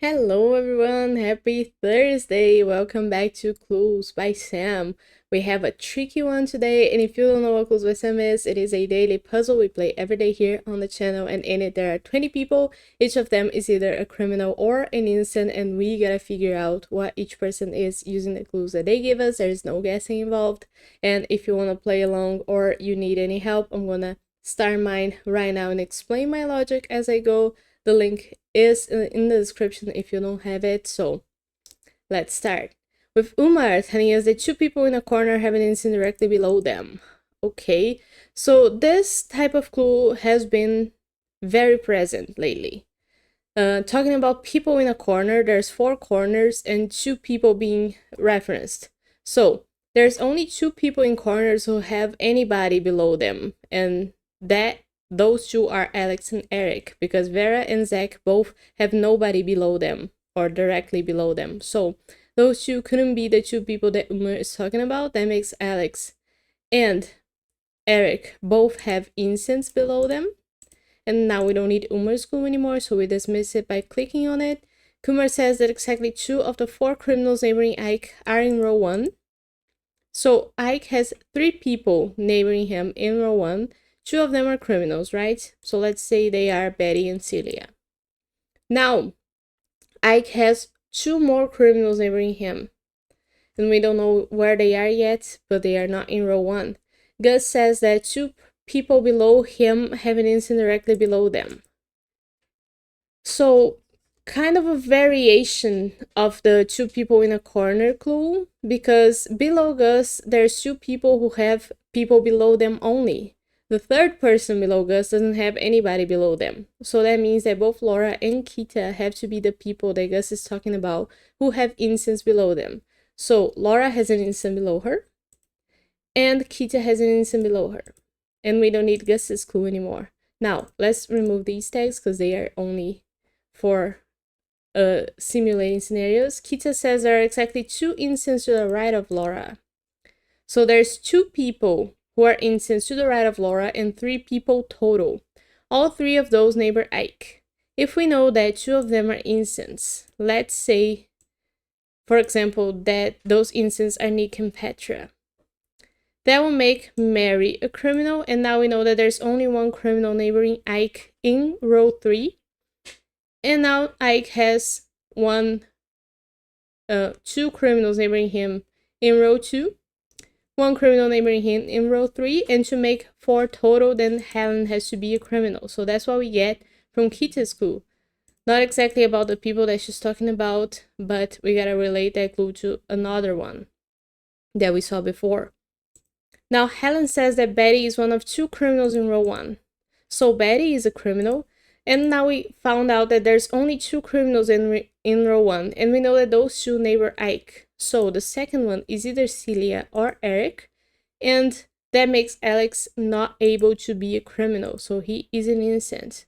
Hello everyone, happy Thursday. Welcome back to Clues by Sam. We have a tricky one today, and if you don't know what Clues by Sam is, it is a daily puzzle we play every day here on the channel, and in it there are 20 people. Each of them is either a criminal or an innocent, and we gotta figure out what each person is using the clues that they give us. There is no guessing involved, and if you wanna play along or you need any help, I'm gonna start mine right now and explain my logic as I go. The link is in the description if you don't have it. So let's start. With Umar telling us that two people in a corner have an instant directly below them. Okay, so this type of clue has been very present lately. Talking about people in a corner, there's 4 corners and 2 people being referenced. So there's only 2 people in corners who have anybody below them, and that those two are Alex and Eric, because Vera and Zach both have nobody below them or directly below them. So those two couldn't be the 2 people that Umar is talking about. That makes Alex and Eric both have incense below them. And now we don't need Umar's clue anymore, so we dismiss it by clicking on it. Kumar says that exactly 2 of the 4 criminals neighboring Ike are in row 1. So Ike has 3 people neighboring him in row 1. 2 of them are criminals, right? So let's say they are Betty and Celia. Now, Ike has 2 more criminals neighboring him. And we don't know where they are yet, but they are not in row 1. Gus says that 2 people below him have an instant directly below them. So, kind of a variation of the 2 people in a corner clue, because below Gus, there's 2 people who have people below them only. The third person below Gus doesn't have anybody below them. So that means that both Laura and Kita have to be the people that Gus is talking about who have instants below them. So Laura has an instant below her, and Kita has an instant below her. And we don't need Gus's clue anymore. Now, let's remove these tags because they are only for simulating scenarios. Kita says there are exactly 2 instances to the right of Laura. So there's 2 people who are instances to the right of Laura and 3 people total. All 3 of those neighbor Ike. If we know that 2 of them are instances, let's say, for example, that those instances are Nick and Petra. That will make Mary a criminal, and now we know that there's only 1 criminal neighboring Ike in row 3. And now Ike has 2 criminals neighboring him in row 2, 1 criminal neighboring him in row 3, and to make 4 total, then Helen has to be a criminal. So that's what we get from Kita's clue. Not exactly about the people that she's talking about, but we gotta relate that clue to another one that we saw before. Now Helen says that Betty is one of 2 criminals in row 1. So Betty is a criminal, and now we found out that there's only 2 criminals in row 1, and we know that those 2 neighbor Ike. So the second one is either Celia or Eric, and that makes Alex not able to be a criminal, so he is an innocent.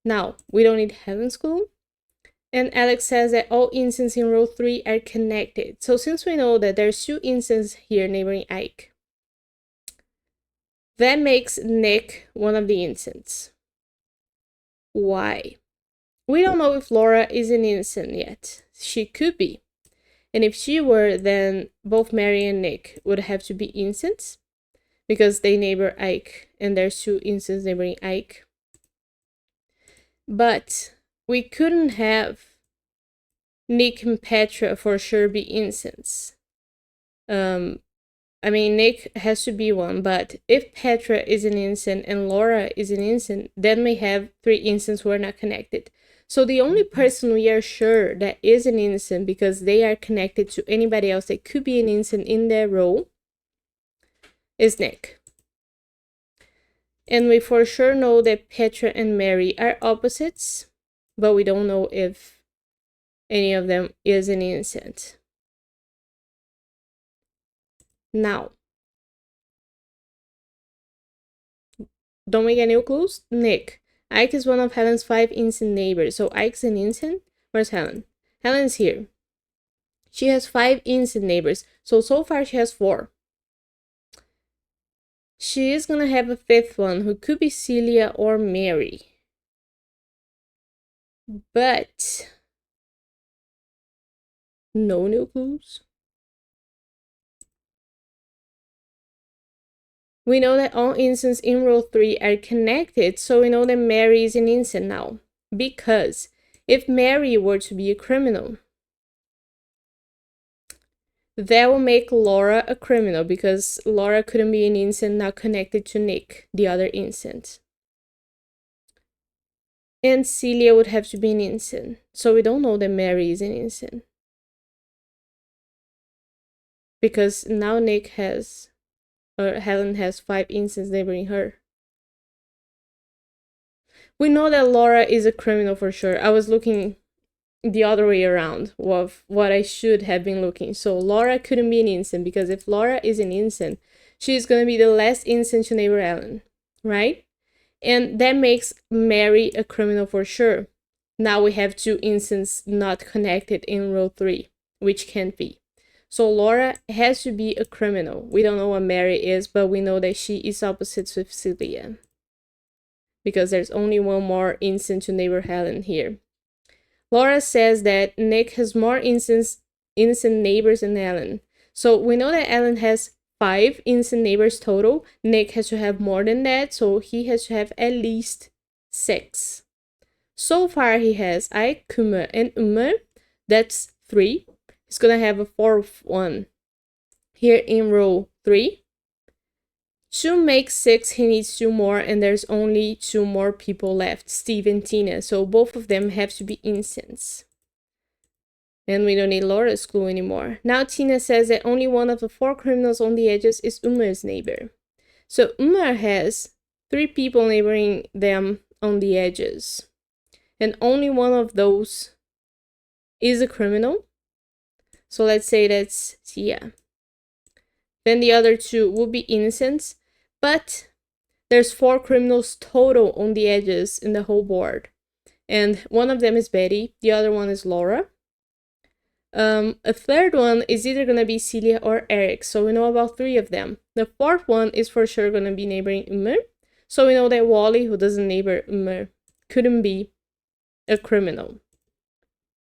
Now, we don't need Helen's clue, and Alex says that all instances in row 3 are connected. So since we know that there's 2 instances here neighboring Ike, that makes Nick one of the instances. Why? We don't know if Laura is an innocent yet. She could be. And if she were, then both Mary and Nick would have to be innocents because they neighbor Ike, and there's 2 instances neighboring Ike. But we couldn't have Nick and Petra for sure be innocents. I mean, Nick has to be one, but if Petra is an innocent and Laura is an innocent, then we have 3 innocents who are not connected. So the only person we are sure that is an innocent because they are connected to anybody else that could be an innocent in their role is Nick. And we for sure know that Petra and Mary are opposites, but we don't know if any of them is an innocent. Now, don't we get new clues? Nick. Ike is one of Helen's 5 innocent neighbors. So Ike's an innocent? Where's Helen? Helen's here. She has 5 innocent neighbors. So far she has 4. She is gonna have a 5th one who could be Celia or Mary. But No new clues. We know that all incense in row 3 are connected, so we know that Mary is an incense now. Because if Mary were to be a criminal, that will make Laura a criminal, because Laura couldn't be an incense not connected to Nick, the other incense. And Celia would have to be an incense, so we don't know that Mary is an incense. Because now Nick has, or Helen has 5 incenses neighboring her. We know that Laura is a criminal for sure. I was looking the other way around of what I should have been looking. So Laura couldn't be an incense, because if Laura is an incense, she's going to be the last incense to neighbor Ellen, right? And that makes Mary a criminal for sure. Now we have 2 incenses not connected in row 3, which can't be. So Laura has to be a criminal. We don't know what Mary is, but we know that she is opposites with Celia, because there's only one more incense to neighbor Helen here. Laura says that Nick has more innocent neighbors than Ellen. So we know that Ellen has 5 innocent neighbors total. Nick has to have more than that, so he has to have at least 6. So far he has Ike, Kummer, and Ummer. That's 3. He's gonna have a 4th one here in row 3. To make 6, he needs 2 more, and there's only 2 more people left, Steve and Tina. So both of them have to be incense. And we don't need Laura's clue anymore. Now Tina says that only one of the 4 criminals on the edges is Ummer's neighbor. So Ummer has 3 people neighboring them on the edges. And only one of those is a criminal. So let's say that's Tia. Then the other 2 will be innocents. But there's 4 criminals total on the edges in the whole board. And one of them is Betty, the other one is Laura. A third one is either going to be Celia or Eric, so we know about 3 of them. The 4th one is for sure going to be neighboring Ummer. So we know that Wally, who doesn't neighbor Ummer, couldn't be a criminal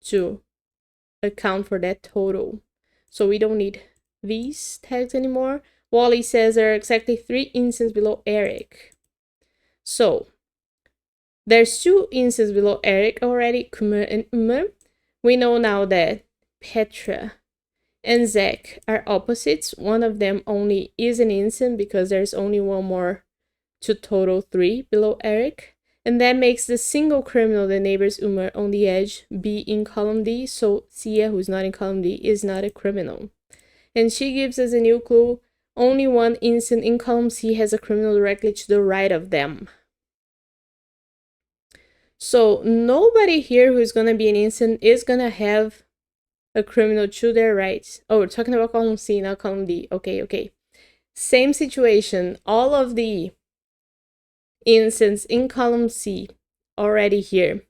to account for that total. So we don't need these tags anymore. Wally says there are exactly 3 incenses below Eric. So there's 2 incenses below Eric already, Kummer and Ummer. We know now that Petra and Zach are opposites. One of them only is an incense, because there's only one more to total 3 below Eric. And that makes the single criminal that neighbors Ummer on the edge be in column D. So Sia, who's not in column D, is not a criminal. And she gives us a new clue. Only one incense in column C has a criminal directly to the right of them. So nobody here who's going to be an incense is going to have a criminal to their right. Oh, we're talking about column C, not column D. Okay. Same situation. All of the incenses in column C already here.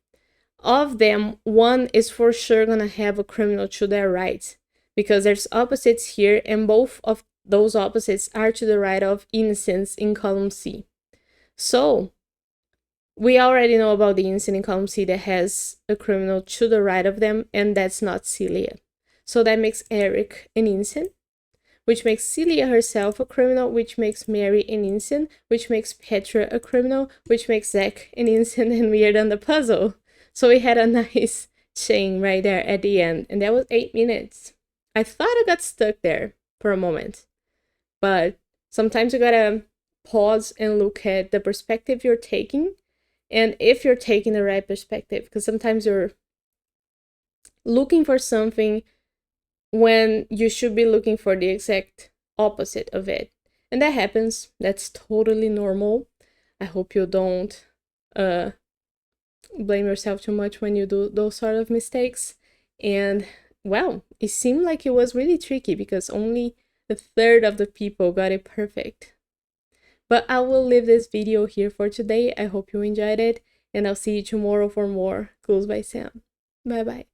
Of them, one is for sure going to have a criminal to their right, because there's opposites here, and both of those opposites are to the right of innocence in column C. So we already know about the innocent in column C that has a criminal to the right of them, and that's not Celia. So that makes Eric an innocent, which makes Celia herself a criminal, which makes Mary an innocent, which makes Petra a criminal, which makes Zach an innocent, and we are done the puzzle. So we had a nice chain right there at the end, and that was 8 minutes. I thought I got stuck there for a moment, but sometimes you gotta pause and look at the perspective you're taking, and if you're taking the right perspective, because sometimes you're looking for something when you should be looking for the exact opposite of it. And that happens. That's totally normal. I hope you don't blame yourself too much when you do those sort of mistakes. And well, it seemed like it was really tricky because only a third of the people got it perfect. But I will leave this video here for today. I hope you enjoyed it, and I'll see you tomorrow for more Clues by Sam. Bye bye.